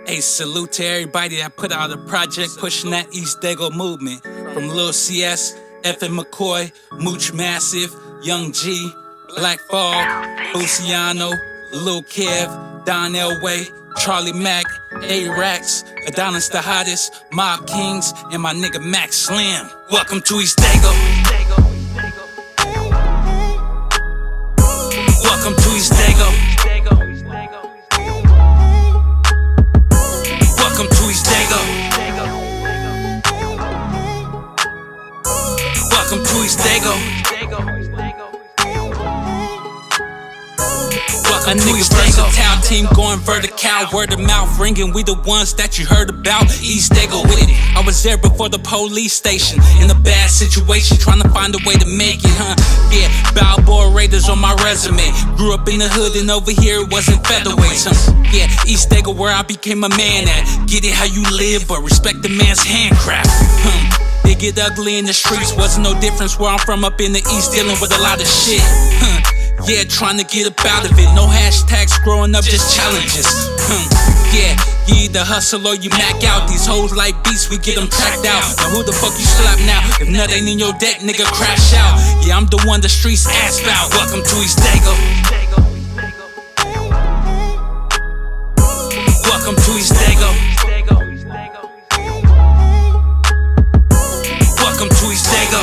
Hey, salute to everybody that put out a project pushing that East Dago movement. From Lil CS, F.M. McCoy, Mooch Massive, Young G, Black Fog, Luciano, Lil Kev, Don Elway, Charlie Mack, A-Rax, Adonis the Hottest, Mob Kings, and my nigga Max Slim. Welcome to East Dago. Welcome to East Dago. Welcome to East Dago. Welcome to East Dago. A nigga versatile team going vertical, word of mouth ringing. We the ones that you heard about. East Dago with it. I was there before the police station, in a bad situation, trying to find a way to make it, huh? Yeah, Balboa Raiders on my resume. Grew up in the hood and over here it wasn't featherweights, huh? Yeah, East Dago where I became a man at. Get it how you live, but respect the man's handcraft, It get ugly in the streets, wasn't no difference where I'm from up in the East, dealing with a lot of shit, Yeah, trying to get up out of it. No hashtags growing up, just challenges. Yeah, you either hustle or you mac out. These hoes like beats, we get them tracked out. Now who the fuck you slap now? If nut ain't in your deck, nigga, crash out. Yeah, I'm the one the streets ask about. Welcome to East Dago. Welcome to East Dago. Welcome to East Dago.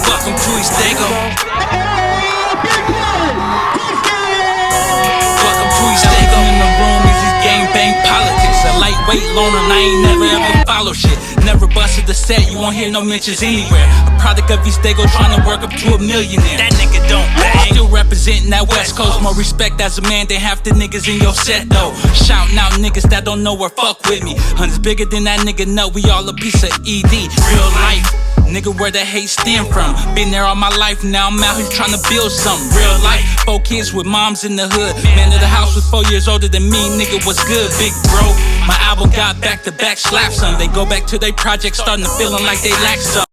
Welcome to East Dago. Welcome to East Dago. In the room is this gang bang politics. A lightweight loner and I ain't never ever follow shit. Never busted the set, you won't hear no mentions anywhere. A product of East Dago trying to work up to a millionaire. That nigga don't bang. Still representing that West Coast. More respect as a man than half the niggas in your set though. Shouting out niggas that don't know where fuck with me. Hunt's bigger than that nigga know. We all a piece of ED. Real life. Nigga, where the hate stem from? Been there all my life, now I'm out here trying to build something. Real life, 4 kids with moms in the hood. Man of the house was 4 years older than me, nigga was good, big bro. My album got back-to-back slaps, son. They go back to their project, starting to feeling like they lack some.